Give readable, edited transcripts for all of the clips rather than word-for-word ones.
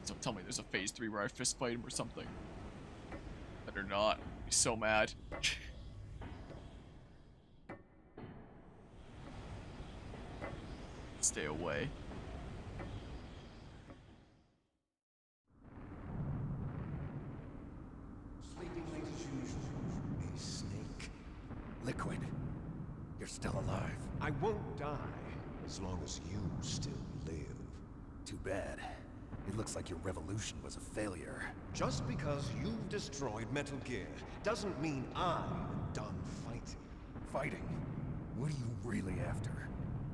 Don't tell me there's a phase 3 where I fist fight him or something. Better not. I'd be so mad. Stay away. Sleeping late as usual. A snake. Liquid, you're still alive. I won't die as long as you still live. Too bad. It looks like your revolution was a failure. Just because you've destroyed Metal Gear doesn't mean I'm done fighting. Fighting? What are you really after?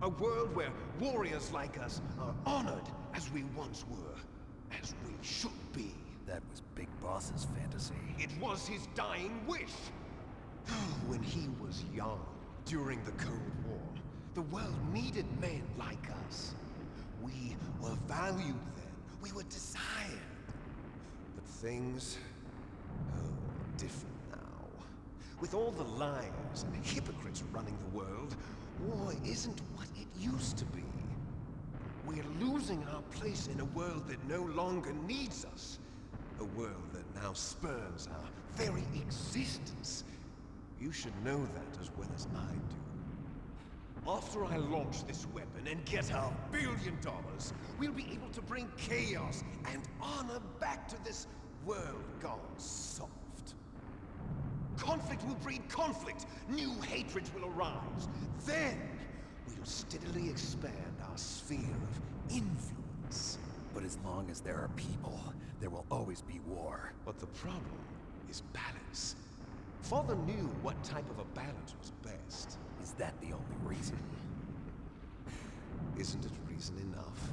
A world where warriors like us are honored as we once were, as we should be. That was Big Boss's fantasy. It was his dying wish. When he was young, during the Cold War, the world needed men like us. We were valued then. We were desired. But things are different now. With all the liars and hypocrites running the world, war isn't what it used to be. We're losing our place in a world that no longer needs us. A world that now spurns our very existence. You should know that as well as I do. After I launch this weapon and get our $1 billion, we'll be able to bring chaos and honor back to this world gone soft. Conflict will breed conflict. New hatreds will arise. Then, we'll steadily expand our sphere of influence. But as long as there are people, there will always be war. But the problem is balance. Father knew what type of a balance was best. Is that the only reason? Isn't it reason enough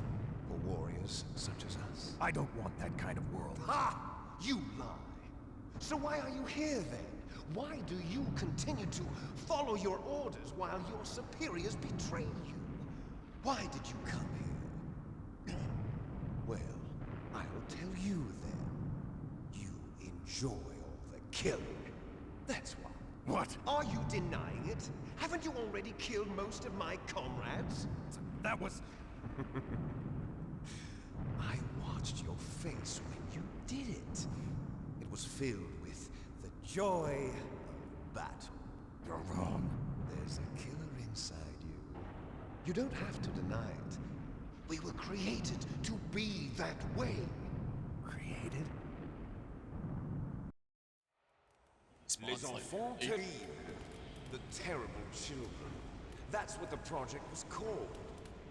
for warriors such as us? I don't want that kind of world. Ha! You lie. So why are you here then? Why do you continue to follow your orders while your superiors betray you? Why did you come here? Well, I'll tell you then. You enjoy all the killing. That's why. What? Are you denying it? Haven't you already killed most of my comrades? That was... I watched your face when you did it. It was filled with the joy of battle. You're wrong. There's a killer inside you. You don't have to deny it. We were created to be that way. Created? Les enfants terribles. The terrible children. That's what the project was called.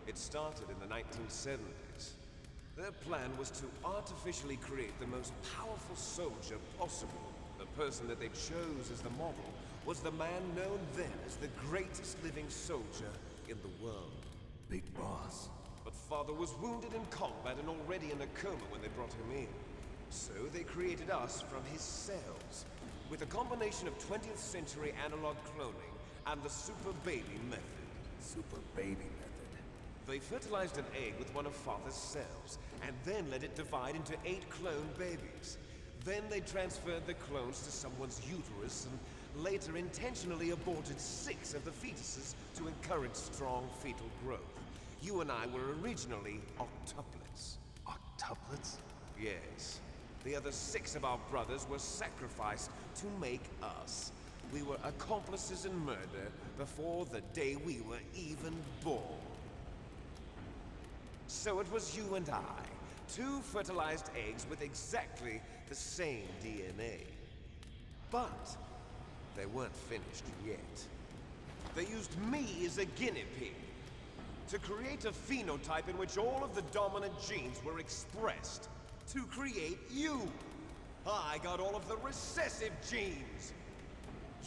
It started in the 1970s. Their plan was to artificially create the most powerful soldier possible. The person that they chose as the model was the man known then as the greatest living soldier in the world. Big Boss. But Father was wounded in combat and already in a coma when they brought him in. So they created us from his cells, with a combination of 20th century analog cloning and the super baby method. Super baby method. They fertilized an egg with one of Father's cells, and then let it divide into 8 clone babies. Then they transferred the clones to someone's uterus, and later intentionally aborted 6 of the fetuses to encourage strong fetal growth. You and I were originally octuplets. Octuplets? Yes. The other 6 of our brothers were sacrificed to make us. We were accomplices in murder before the day we were even born. So it was you and I, 2 fertilized eggs with exactly the same DNA. But they weren't finished yet. They used me as a guinea pig to create a phenotype in which all of the dominant genes were expressed. To create you. I got all of the recessive genes.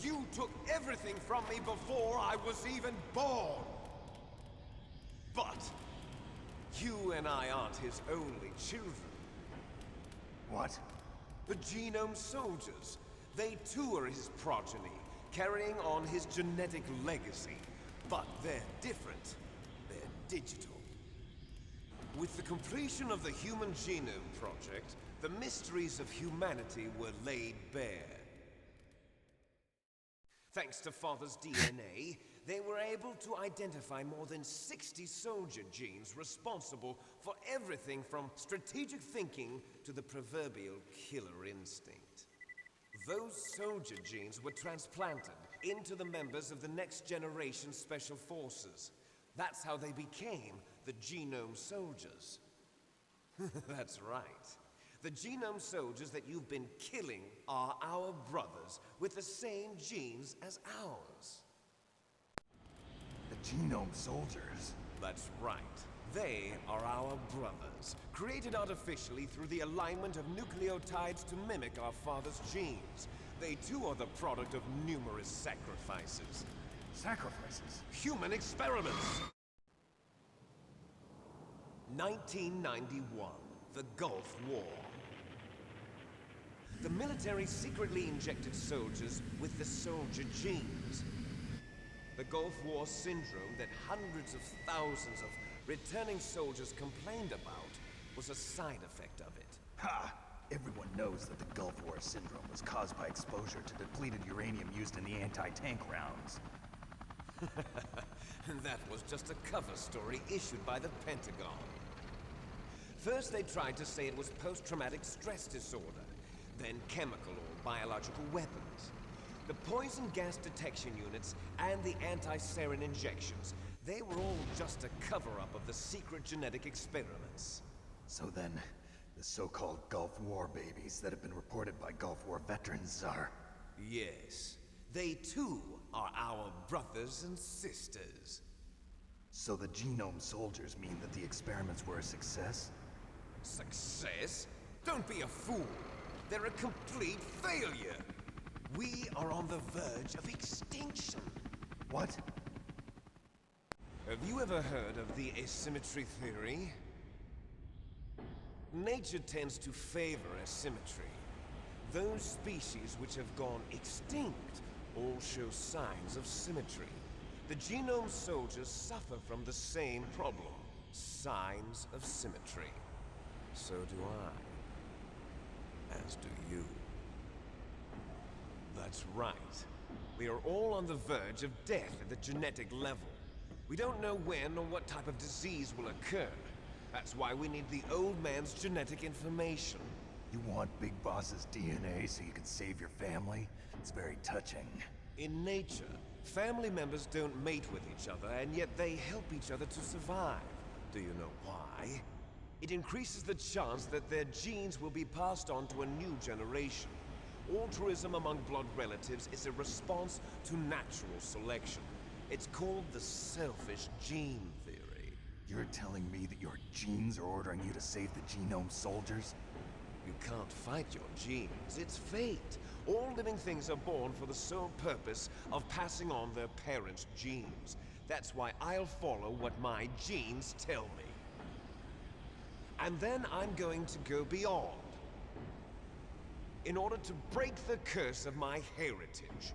You took everything from me before I was even born. But you and I aren't his only children. What? The Genome Soldiers. They too are his progeny, carrying on his genetic legacy. But they're different. They're digital. With the completion of the Human Genome Project, the mysteries of humanity were laid bare. Thanks to Father's DNA, they were able to identify more than 60 soldier genes responsible for everything from strategic thinking to the proverbial killer instinct. Those soldier genes were transplanted into the members of the next generation special forces. That's how they became the genome soldiers. That's right. The genome soldiers that you've been killing are our brothers with the same genes as ours. The genome soldiers? That's right. They are our brothers, created artificially through the alignment of nucleotides to mimic our father's genes. They too are the product of numerous sacrifices. Sacrifices? Human experiments! 1991, the Gulf War. The military secretly injected soldiers with the soldier genes. The Gulf War syndrome that hundreds of thousands of returning soldiers complained about was a side effect of it. Ha! Everyone knows that the Gulf War syndrome was caused by exposure to depleted uranium used in the anti-tank rounds. That was just a cover story issued by the Pentagon. First they tried to say it was post-traumatic stress disorder, then chemical or biological weapons. The poison gas detection units and the anti-sarin injections, they were all just a cover-up of the secret genetic experiments. So then, the so-called Gulf War babies that have been reported by Gulf War veterans are... Yes, they too are our brothers and sisters. So the genome soldiers mean that the experiments were a success? Success? Don't be a fool. They're a complete failure. We are on the verge of extinction. What? Have you ever heard of the asymmetry theory? Nature tends to favor asymmetry. Those species which have gone extinct all show signs of symmetry. The genome soldiers suffer from the same problem, signs of symmetry. So do I. As do you. That's right. We are all on the verge of death at the genetic level. We don't know when or what type of disease will occur. That's why we need the old man's genetic information. You want Big Boss's DNA so you can save your family? It's very touching. In nature, family members don't mate with each other, and yet they help each other to survive. Do you know why? It increases the chance that their genes will be passed on to a new generation. Altruism among blood relatives is a response to natural selection. It's called the selfish gene theory. You're telling me that your genes are ordering you to save the genome soldiers? You can't fight your genes. It's fate. All living things are born for the sole purpose of passing on their parents' genes. That's why I'll follow what my genes tell me. And then I'm going to go beyond, in order to break the curse of my heritage.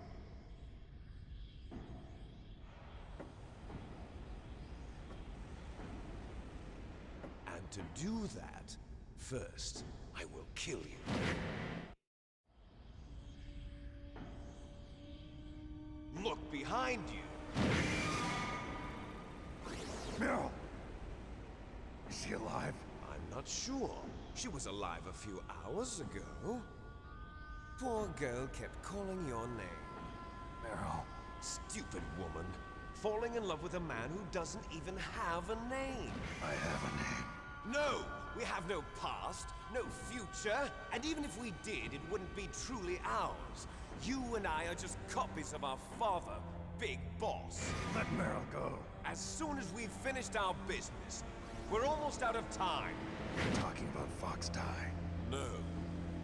And to do that, first, I will kill you. Look behind you! Meryl! Is she alive? I'm not sure. She was alive a few hours ago. Poor girl kept calling your name. Meryl. Stupid woman. Falling in love with a man who doesn't even have a name. I have a name. No! We have no past, no future, and even if we did, it wouldn't be truly ours. You and I are just copies of our father, Big Boss. Let Meryl go. As soon as we've finished our business, we're almost out of time. You're talking about Fox Die. No.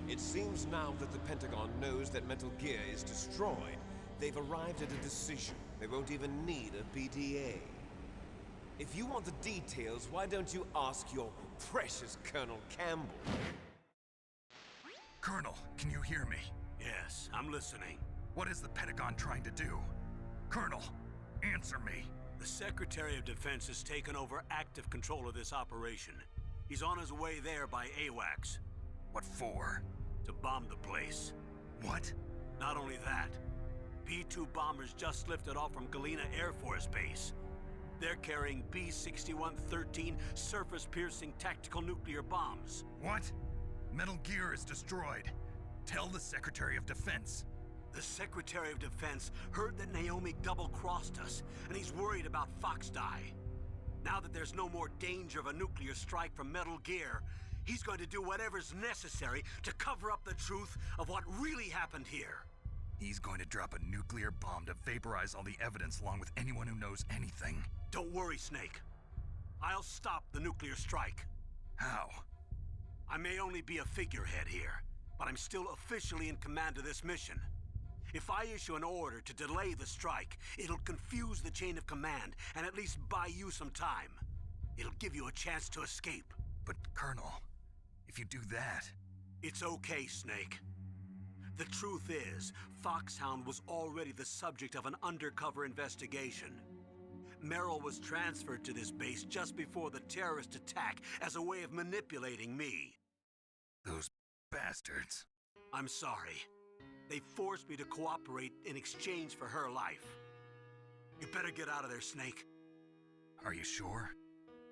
It seems now that the Pentagon knows that Metal Gear is destroyed. They've arrived at a decision. They won't even need a BDA. If you want the details, why don't you ask your precious Colonel Campbell? Colonel, can you hear me? Yes, I'm listening. What is the Pentagon trying to do? Colonel, answer me. The Secretary of Defense has taken over active control of this operation. He's on his way there by AWACS. What for? To bomb the place. What? Not only that, B-2 bombers just lifted off from Galena Air Force Base. They're carrying B-6113 surface-piercing tactical nuclear bombs. What? Metal Gear is destroyed. Tell the Secretary of Defense. The Secretary of Defense heard that Naomi double-crossed us, and he's worried about Foxdie. Now that there's no more danger of a nuclear strike from Metal Gear, he's going to do whatever's necessary to cover up the truth of what really happened here. He's going to drop a nuclear bomb to vaporize all the evidence along with anyone who knows anything. Don't worry, Snake. I'll stop the nuclear strike. How? I may only be a figurehead here, but I'm still officially in command of this mission. If I issue an order to delay the strike, it'll confuse the chain of command and at least buy you some time. It'll give you a chance to escape. But, Colonel, if you do that... It's okay, Snake. The truth is, Foxhound was already the subject of an undercover investigation. Merrill was transferred to this base just before the terrorist attack as a way of manipulating me. Those bastards. I'm sorry. They forced me to cooperate in exchange for her life. You better get out of there, Snake. Are you sure?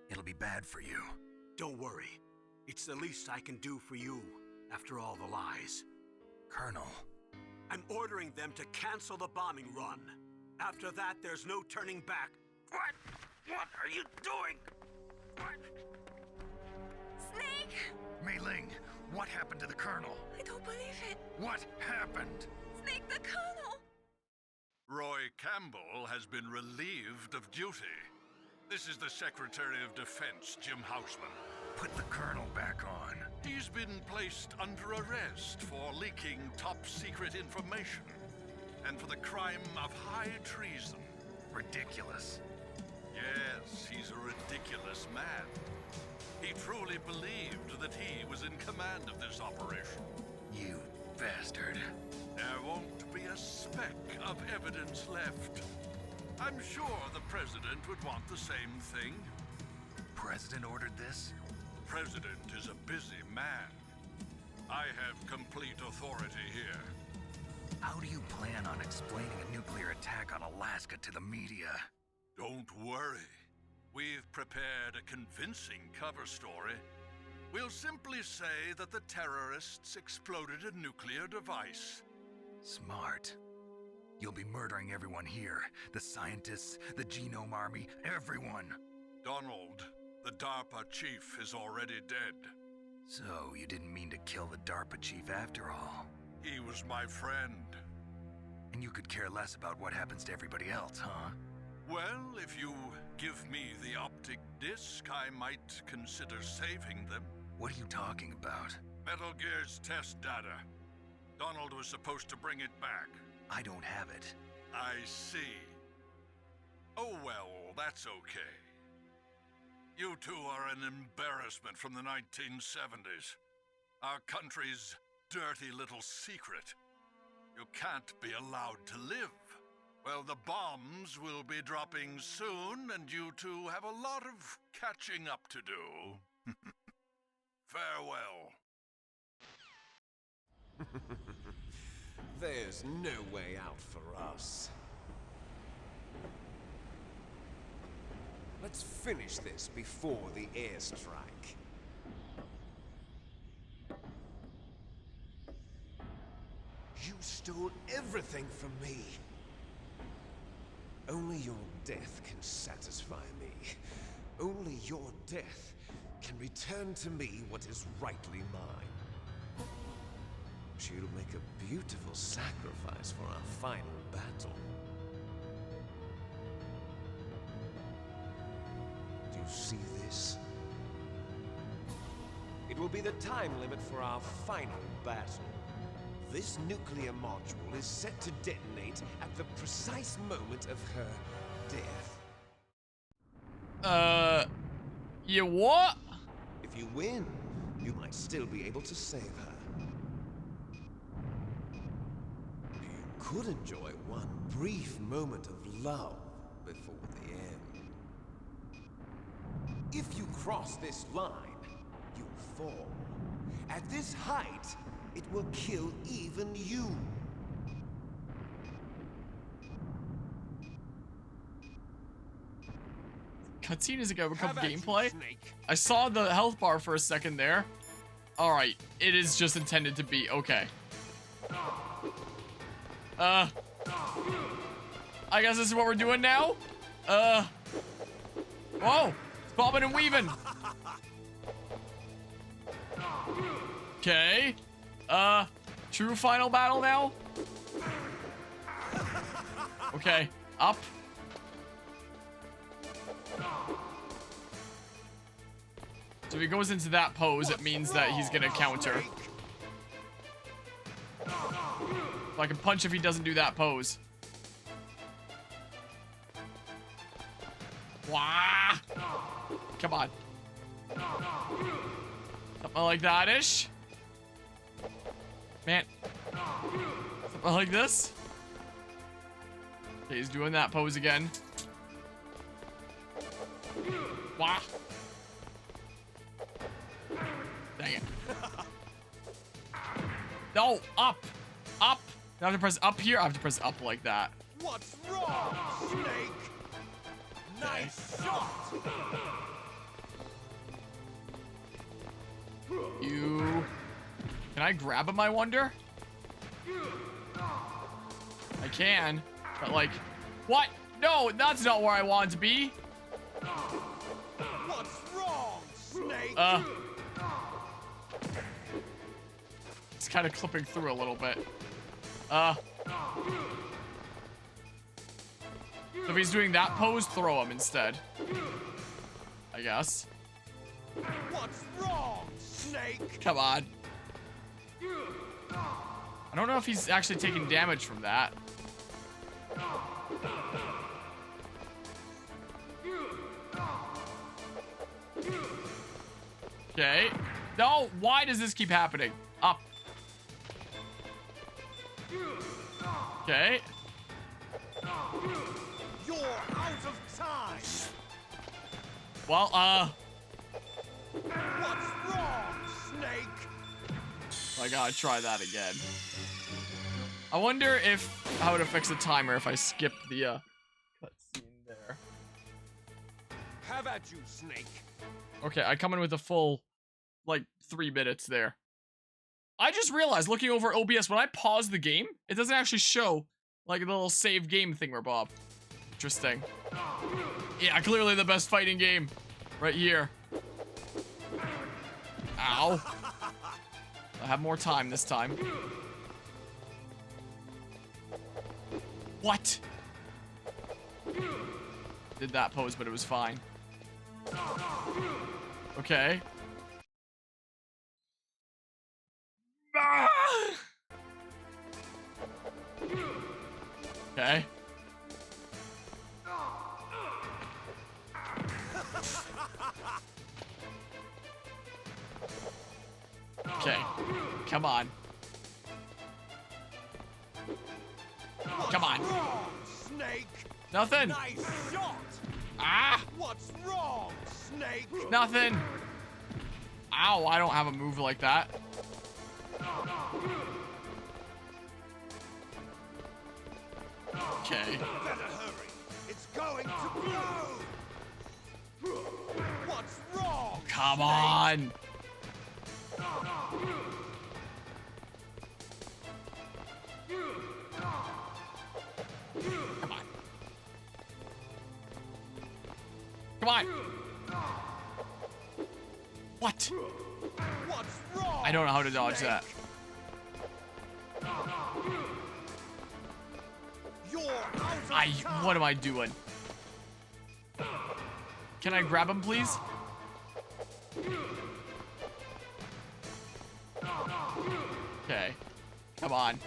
It'll be bad for you. Don't worry. It's the least I can do for you, after all the lies. Colonel. I'm ordering them to cancel the bombing run. After that, there's no turning back. What? What are you doing? What? Snake! Mei Ling, what happened to the Colonel? I don't believe it. What happened? Snake, the Colonel! Roy Campbell has been relieved of duty. This is the Secretary of Defense, Jim Houseman. Put the Colonel back on. He's been placed under arrest for leaking top-secret information and for the crime of high treason. Ridiculous. Yes, he's a ridiculous man. He truly believed that he was in command of this operation. You bastard. There won't be a speck of evidence left. I'm sure the President would want the same thing. President ordered this? President is a busy man. I have complete authority here. How do you plan on explaining a nuclear attack on Alaska to the media? Don't worry. We've prepared a convincing cover story. We'll simply say that the terrorists exploded a nuclear device. Smart. You'll be murdering everyone here. The scientists, the Genome Army, everyone. Donald, the DARPA chief, is already dead. So, you didn't mean to kill the DARPA chief after all. He was my friend. And you could care less about what happens to everybody else, huh? Well, if you give me the optic disc, I might consider saving them. What are you talking about? Metal Gear's test data. Donald was supposed to bring it back. I don't have it. I see. Oh well, that's okay. You two are an embarrassment from the 1970s. Our country's dirty little secret. You can't be allowed to live. Well, the bombs will be dropping soon, and you two have a lot of catching up to do. Farewell. There's no way out for us. Let's finish this before the airstrike. You stole everything from me. Only your death can satisfy me. Only your death can return to me what is rightly mine. She'll make a beautiful sacrifice for our final battle. Do you see this? It will be the time limit for our final battle. This nuclear module is set to detonate at the precise moment of her death. You what? If you win, you might still be able to save her. You could enjoy one brief moment of love before the end. If you cross this line, you fall. At this height, it will kill even you. cutscene? Is it gonna become How about you, gameplay? Snake? I saw the health bar for a second there. Alright, it is just intended to be. Okay. I guess this is what we're doing now? Whoa! It's bobbing and weaving. Okay. True final battle now? Okay, up. So if he goes into that pose, it means that he's gonna counter. So I can punch if he doesn't do that pose. Wah! Come on. Something like that-ish. Man. Something like this. Okay, he's doing that pose again. Wah! Dang it. No, up! Up! I have to press up here? I have to press up like that. What's wrong, Snake? Nice shot! You... Can I grab him, I wonder? I can, but like... What? No, that's not where I want to be. What's wrong, Snake? It's kind of clipping through a little bit. So if he's doing that pose, throw him instead. I guess. What's wrong, Snake? Come on. I don't know if he's actually taking damage from that. Okay. No, why does this keep happening? Up. Okay. You're out of time. Well, What's wrong, Snake? I gotta try that again. I wonder if how to fix the timer if I skip the cutscene there. How about you, Snake? Okay, I come in with a full, like, 3 minutes there. I just realized, looking over OBS, when I pause the game, it doesn't actually show, like, the little save game thingamabob. Interesting. Yeah, clearly the best fighting game. Right here. Ow. I have more time this time. What? Did that pose, but it was fine. Okay. Ah! Okay. Okay. Come on. Come on. Wrong, Snake. Nothing. Nice shot. Ah! What's wrong, Snake? Nothing. Ow, I don't have a move like that. Okay. Better hurry. It's going to blow. What's wrong? Come Snake? on. Come on. Come on. What? What's wrong? I don't know how to dodge Snake? that. You're out of time. What am I doing? Can I grab him, please? Okay. Come on.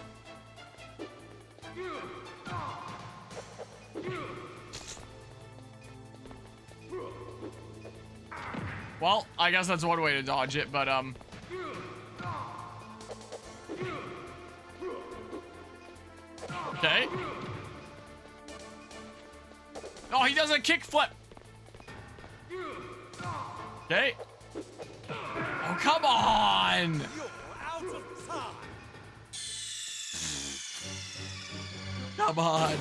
Well, I guess that's one way to dodge it, but, okay. Oh, he does a kickflip. Okay. Oh, come on. You're out of time. Come on.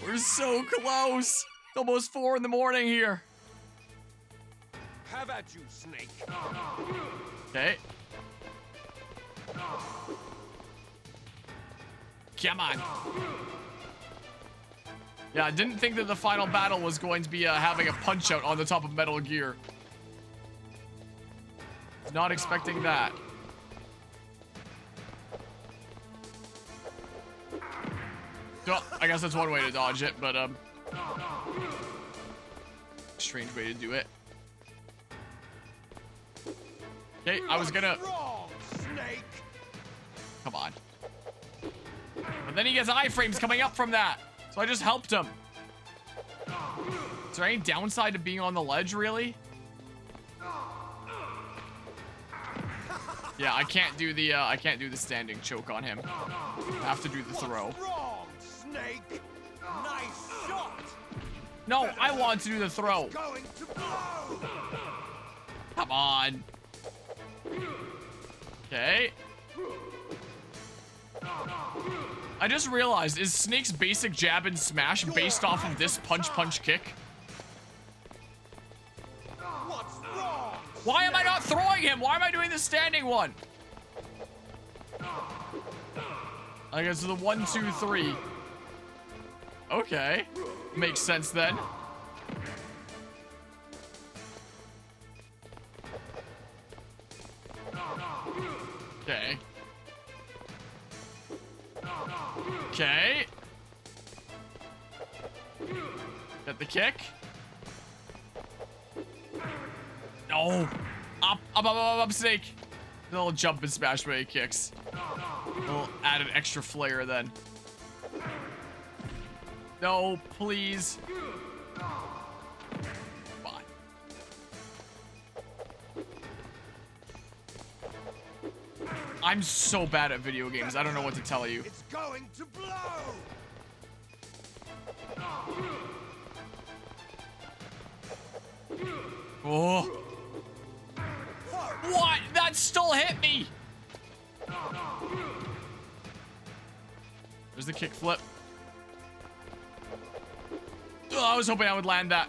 We're so close. It's almost 4 in the morning here. Have at you, Snake. Okay. Come on. Yeah, I didn't think that the final battle was going to be having a punch out on the top of Metal Gear. Not expecting that. Oh, I guess that's one way to dodge it, but strange way to do it. Okay, I was gonna. Wrong, Snake. Come on. But then he gets iframes coming up from that, so I just helped him. Is there any downside to being on the ledge, really? Yeah, I can't do the standing choke on him. I have to do the throw. What's wrong, Snake? Nice shot. No, I want to do the throw. Going to blow. Come on. Okay. I just realized, is Snake's basic jab and smash based off of this punch kick? What's wrong? Why am I not throwing him? Why am I doing the standing one? I guess the 1, 2, 3. Okay. Makes sense then. Okay. Okay. Get the kick. No. Up, Snake. The little jump and smash when he kicks. We'll add an extra flair then. No, please. Fine. I'm so bad at video games. I don't know what to tell you. It's going to blow. Oh. What? That still hit me. There's the kick flip. Oh, I was hoping I would land that.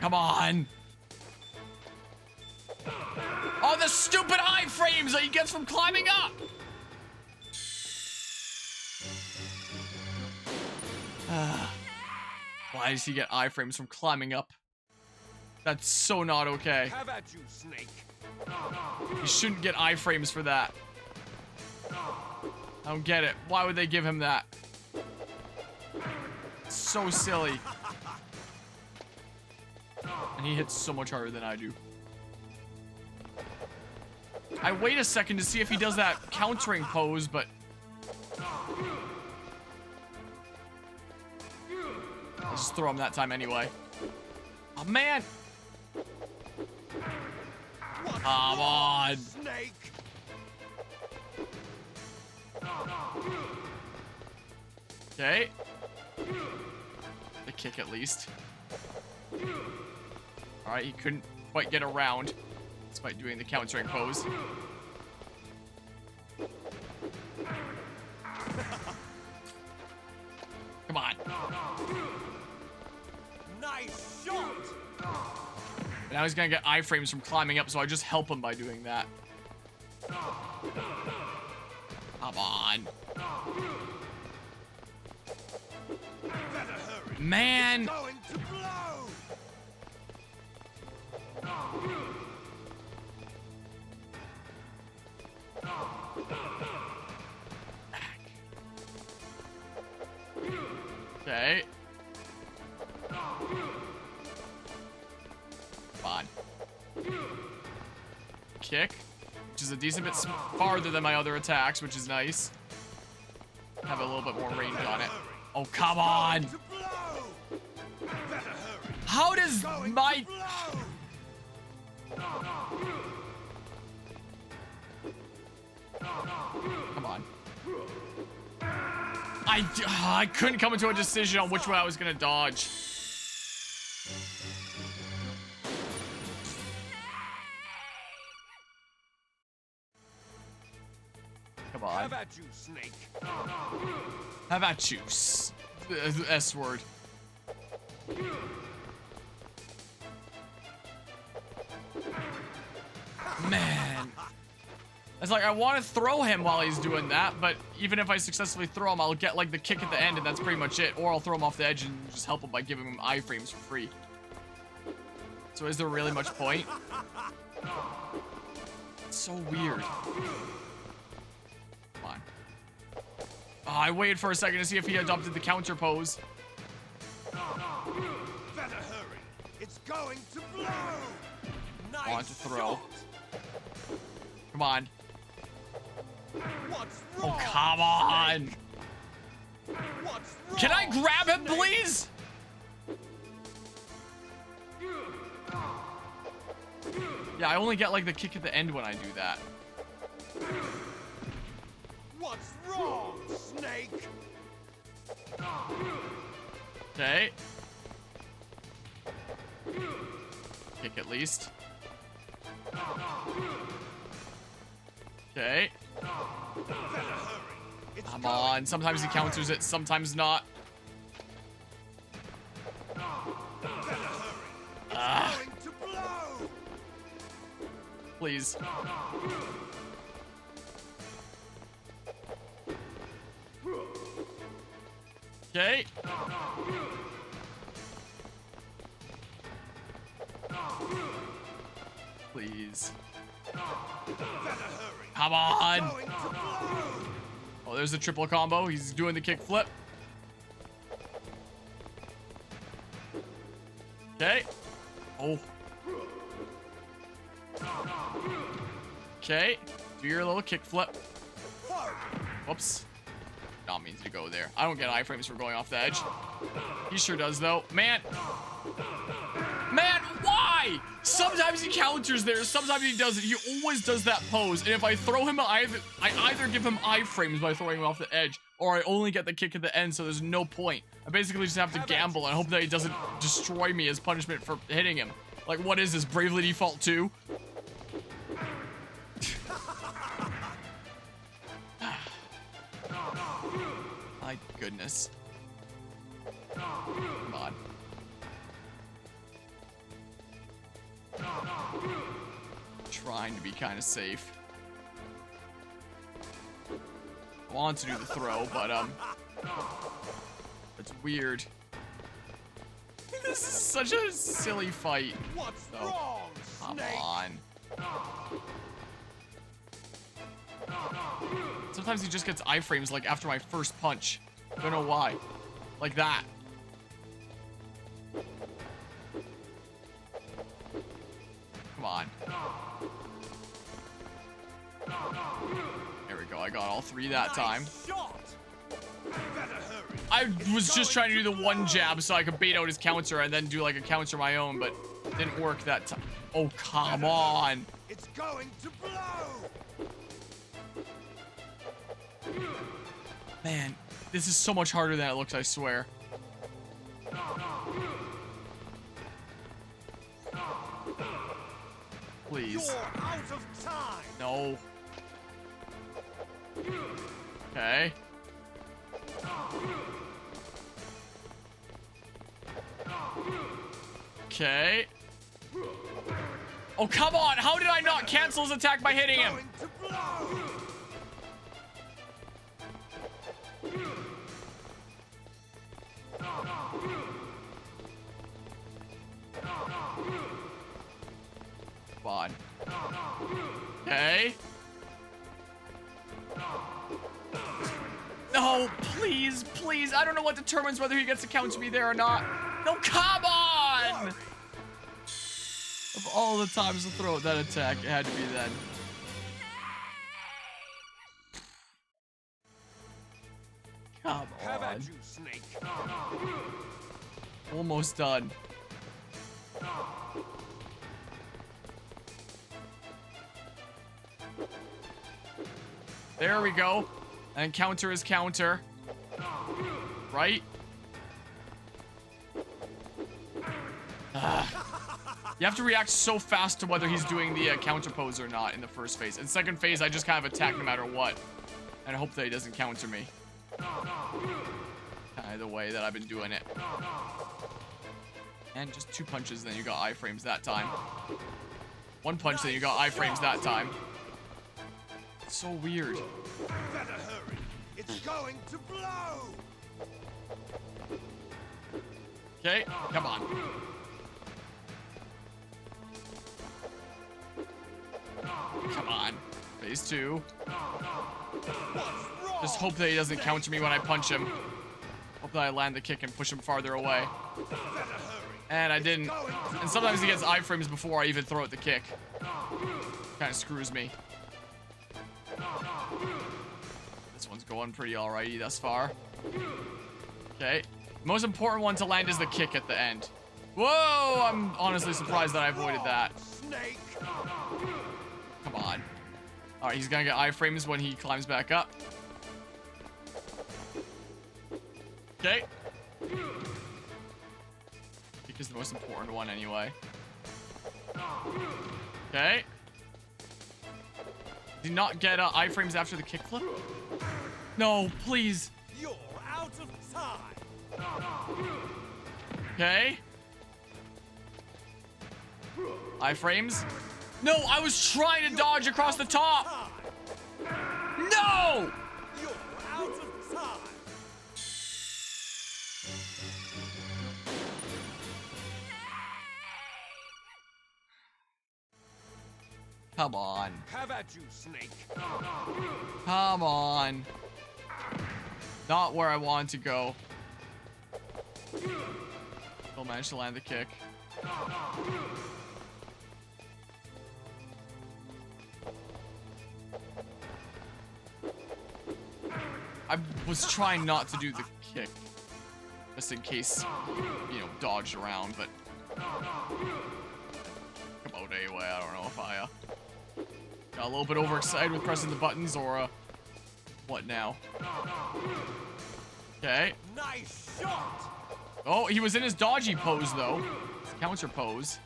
Come on. Oh, the stupid iframes that he gets from climbing up. Why does he get iframes from climbing up? That's so not okay. Have at you, Snake. You shouldn't get iframes for that. I don't get it. Why would they give him that? It's so silly. And he hits so much harder than I do. I wait a second to see if he does that countering pose, but... I'll just throw him that time anyway. Oh, man! Come on! Snake. Okay. The kick at least. Alright, he couldn't quite get around despite doing the countering pose. Come on. Nice shot. Now he's gonna get iframes from climbing up, so I just help him by doing that. Come on. Better hurry. Man! Going to blow. Okay. Fine. Kick, which is a decent bit farther than my other attacks, which is nice. Have a little bit more range on it. Oh, come on! To blow. Better hurry. How does Going my... to blow. Come on. I couldn't come into a decision on which way I was gonna dodge. Come on. Have at you, Snake. How about you? S word. Man. It's like, I want to throw him while he's doing that, but even if I successfully throw him, I'll get, like, the kick at the end, and that's pretty much it. Or I'll throw him off the edge and just help him by giving him iframes for free. So is there really much point? It's so weird. Come on. Oh, I waited for a second to see if he adopted the counter pose. Better hurry. It's going to blow. Nice I want to throw. shot. Come on. What's Oh, wrong? come on. What's wrong? Can I grab him, please? Yeah, I only get like the kick at the end when I do that. What's wrong, Snake? Okay. Kick at least. Okay. Better hurry. It's Come going on. Sometimes he counters it, sometimes not. Better hurry. It's Ah. going to blow. Please. Okay. Please. Better hurry. Come on. Going to blow. Oh, there's the triple combo. He's doing the kick flip. Okay. Oh. Okay. Do your little kick flip. Whoops. Not means to go there. I don't get iframes for going off the edge. He sure does, though. Man. Man, why? Sometimes he counters there. Sometimes he doesn't. He always does that pose. And if I throw him, I either give him iframes by throwing him off the edge, or I only get the kick at the end, so there's no point. I basically just have to gamble and hope that he doesn't destroy me as punishment for hitting him. Like, what is this? Bravely Default 2? My goodness. Come on. Trying to be kind of safe. I want to do the throw, but it's weird. This is such a silly fight. What's So, wrong, come Snake? on. Sometimes he just gets iframes like after my first punch. Don't know why. Like that. Come on. There we go. I got all three that time. Nice shot. Better hurry. I was just trying to do the one jab so I could bait out his counter and then do like a counter my own, but it didn't work that time. Oh, come on. It's going to blow. Man, this is so much harder than it looks, I swear. Please. You're out of time. No. Okay. Okay. Oh, come on. How did I not cancel his attack by hitting him? Going to blow. Come on. Okay. No, please, please. I don't know what determines whether he gets to counter me there or not. No, come on! Of all the times to throw that attack, it had to be then. Come Have at on. you, Snake. Almost done. There we go. And counter is counter. Right? You have to react so fast to whether he's doing the counter pose or not in the first phase. In second phase, I just kind of attack no matter what. And I hope that he doesn't counter me. Kind of the way that I've been doing it. And just 2 punches, then you got iframes that time. 1 punch, then you got iframes that time. It's so weird. Better hurry. It's going to blow. Okay, come on. Come on. Phase 2. Just hope that he doesn't counter me when I punch him. Hope that I land the kick and push him farther away. And I didn't. And sometimes he gets iframes before I even throw out the kick. Kind of screws me. This one's going pretty alrighty thus far. Okay. Most important one to land is the kick at the end. Whoa! I'm honestly surprised that I avoided that. Come on. Alright, he's gonna get iframes when he climbs back up. Okay. Kick is the most important one anyway. Okay. Did he not get iframes after the kickflip? No, please. You're out of time. Okay. Iframes. No, I was trying to dodge across the top. No! You're out of time. Come on. Have at you, Snake. Come on. Not where I want to go. Still managed to land the kick. I was trying not to do the kick. Just in case, you know, dodged around, but... Come out anyway, I don't know if I, got a little bit overexcited with pressing the buttons, or, what now? Okay. Nice shot. Oh, he was in his dodgy pose, though. His counter pose.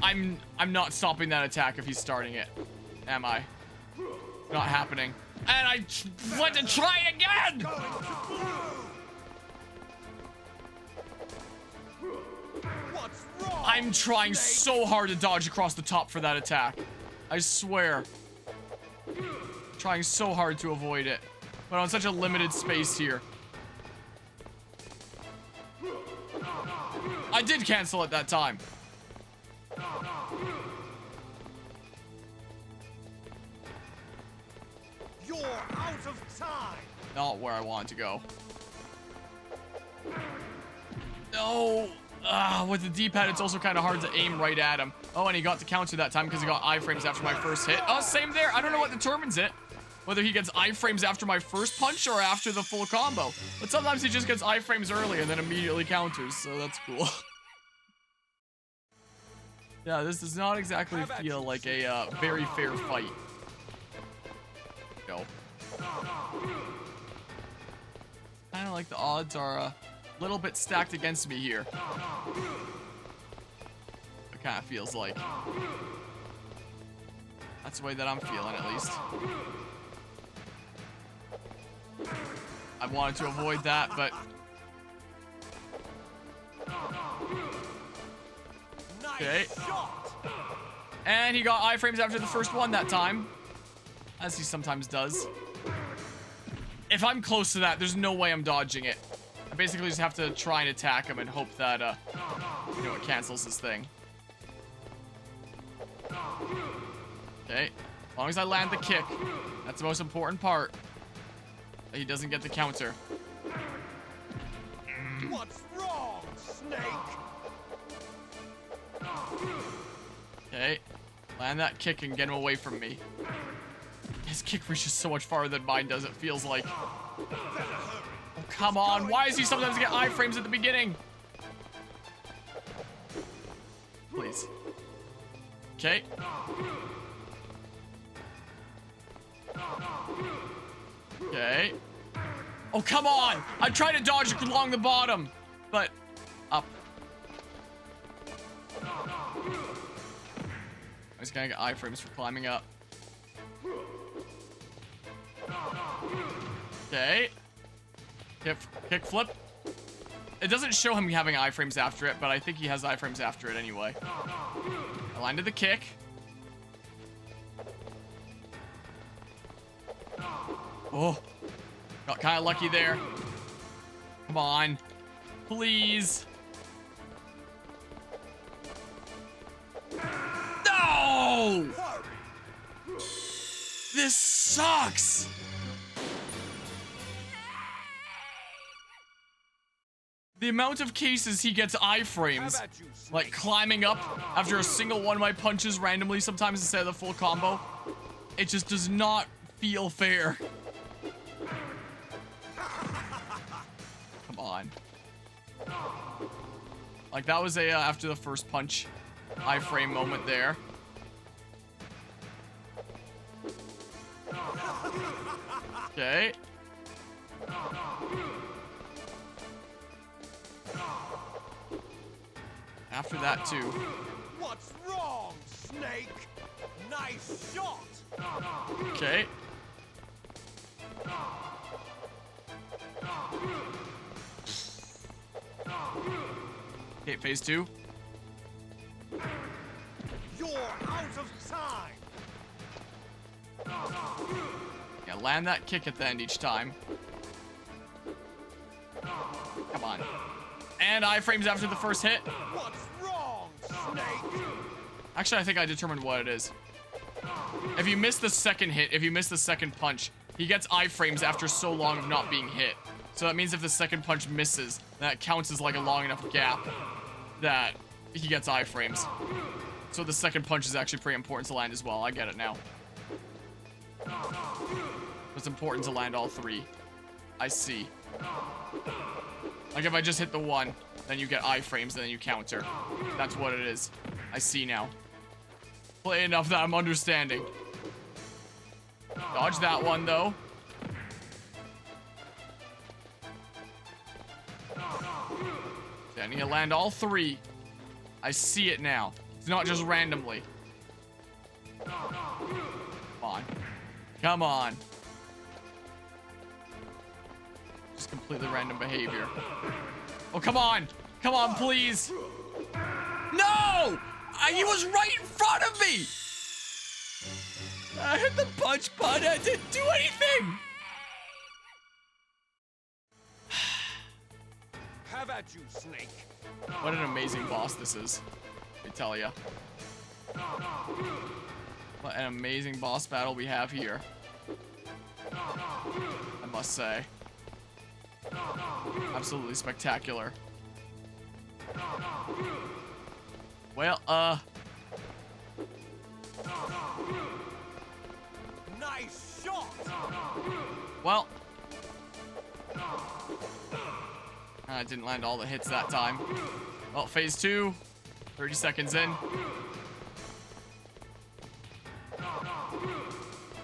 I'm not stopping that attack if he's starting it. Am I? Not happening. And I went to try it again! What's wrong? I'm trying so hard to dodge across the top for that attack. I swear. Trying so hard to avoid it. But on such a limited space here. I did cancel it that time. You're out of time. Not where I want to go. No. With the D-pad, it's also kind of hard to aim right at him. Oh, and he got to counter that time because he got iframes after my first hit. Oh, same there. I don't know what determines it. Whether he gets iframes after my first punch or after the full combo. But sometimes he just gets iframes early and then immediately counters, so that's cool. Yeah, this does not exactly feel like a very fair fight. Go. Kind of like the odds are a little bit stacked against me here. It kind of feels like. That's the way that I'm feeling, at least. I wanted to avoid that, but... Okay. And he got iframes after the first one that time. As he sometimes does. If I'm close to that, there's no way I'm dodging it. I basically just have to try and attack him and hope that, you know, it cancels his thing. Okay. As long as I land the kick. That's the most important part. That he doesn't get the counter. What's wrong, Snake? Okay. Land that kick and get him away from me. His kick reaches so much farther than mine does, it feels like. Oh, come on. Why does he sometimes get iframes at the beginning? Please. Okay. Okay. Oh, come on. I tried to dodge along the bottom, but up. I'm just gonna get iframes for climbing up. Okay. Kick flip. It doesn't show him having iframes after it, but I think he has iframes after it anyway. I landed the kick. Oh, got kind of lucky there. Come on, please. No! This sucks. The amount of cases he gets iframes, like climbing up after a single one of my punches randomly sometimes instead of the full combo, it just does not feel fair. Come on. Like that was a after the first punch iframe moment there. Okay. After that too. What's wrong, Snake? Nice shot. Okay. Okay, phase 2. You're out of time. Yeah, land that kick at the end each time. Come on. And iframes after the first hit. What's wrong, Snake? Actually, I think I determined what it is. If you miss the second hit, if you miss the second punch, he gets iframes after so long of not being hit. So that means if the second punch misses, that counts as like a long enough gap that he gets iframes. So the second punch is actually pretty important to land as well. I get it now. It's important to land all three. I see. Like if I just hit the one, then you get iframes, and then you counter. That's what it is. I see now. Play enough that I'm understanding. Dodge that one though. Okay, I need to land all three. I see it now. It's not just randomly. Come on. Come on. Just completely random behavior. Oh, come on. Come on, please. No! He was right in front of me! I hit the punch button. I didn't do anything! Have at you, Snake. What an amazing boss this is. Let me tell ya. What an amazing boss battle we have here. I must say. Absolutely spectacular. Well, Nice shot. well. I didn't land all the hits that time. Well, phase 2. 30 seconds in.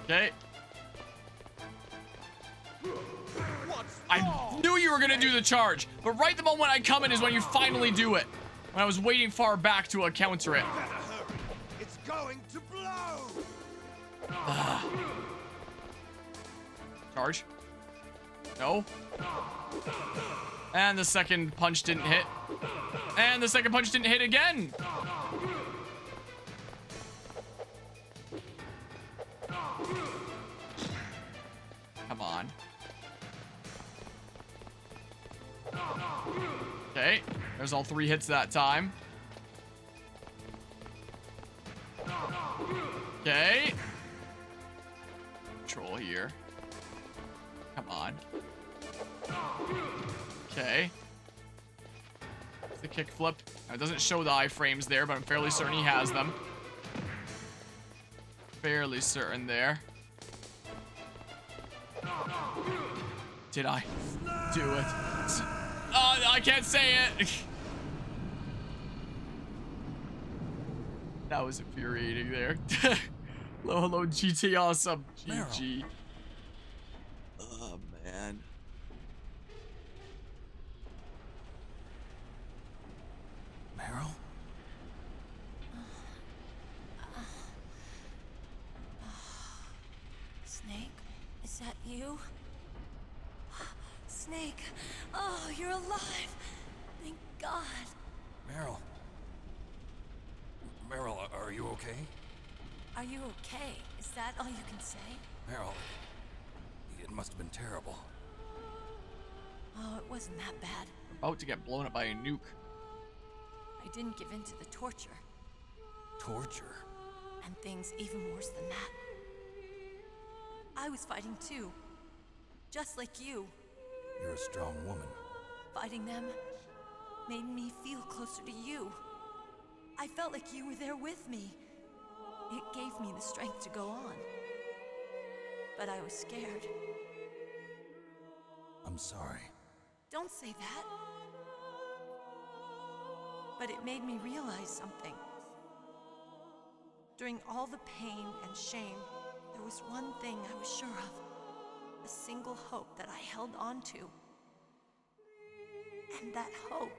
Okay. I knew you were gonna do the charge, but right the moment I come in is when you finally do it. When I was waiting far back to counter it. Better hurry. It's going to blow. Charge. No. And the second punch didn't hit. And the second punch didn't hit again. Come on. Okay. There's all 3 hits that time. Okay. Control here. Come on. Okay. There's the kick flip. Now, it doesn't show the iframes there, but I'm fairly certain he has them. Fairly certain there. Did I do it? Oh, I can't say it. That was infuriating there. Hello, GT awesome. GG. Oh, man. Meryl? Snake, is that you? Snake, oh, you're alive. Thank God. Meryl. Meryl, are you okay? Are you okay? Is that all you can say? Meryl, it must have been terrible. Oh, it wasn't that bad. About to get blown up by a nuke. I didn't give in to the torture. Torture? And things even worse than that. I was fighting too. Just like you. You're a strong woman. Fighting them made me feel closer to you. I felt like you were there with me. It gave me the strength to go on. But I was scared. I'm sorry. Don't say that. But it made me realize something. During all the pain and shame, there was one thing I was sure of. A single hope that I held on to. And that hope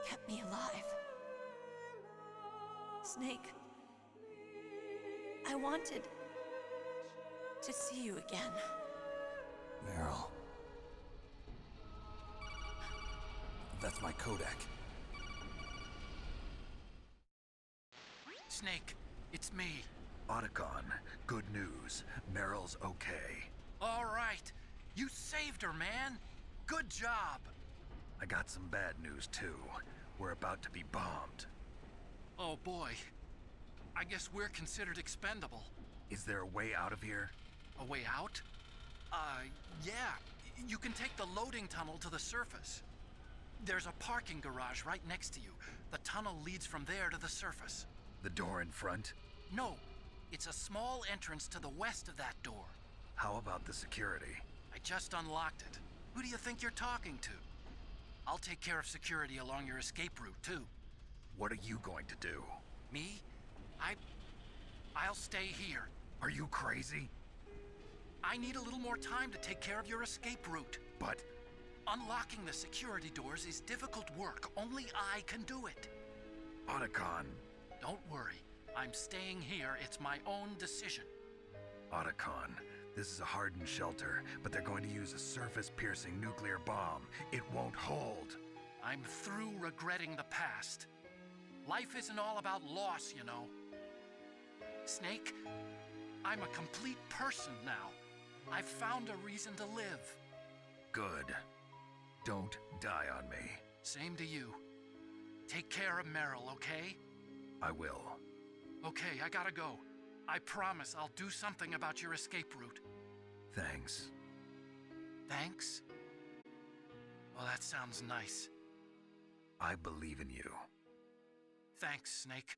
kept me alive. Snake, I wanted to see you again. Meryl. That's my Kodak. Snake, it's me. Otacon, good news. Meryl's okay. All right. You saved her, man. Good job. I got some bad news, too. We're about to be bombed. Oh, boy. I guess we're considered expendable. Is there a way out of here? A way out? Yeah. You can take the loading tunnel to the surface. There's a parking garage right next to you. The tunnel leads from there to the surface. The door in front? No. It's a small entrance to the west of that door. How about the security? I just unlocked it. Who do you think you're talking to? I'll take care of security along your escape route, too. What are you going to do? Me? I'll stay here. Are you crazy? I need a little more time to take care of your escape route. But Unlocking the security doors is difficult work. Only I can do it. Otacon. Don't worry. I'm staying here. It's my own decision. Otacon, this is a hardened shelter, but they're going to use a surface-piercing nuclear bomb. It won't hold. I'm through regretting the past. Life isn't all about loss, you know. Snake, I'm a complete person now. I've found a reason to live. Good. Don't die on me. Same to you. Take care of Meryl, okay? I will. Okay, I gotta go. I promise I'll do something about your escape route. Thanks. Thanks? Well, that sounds nice. I believe in you. Thanks, Snake.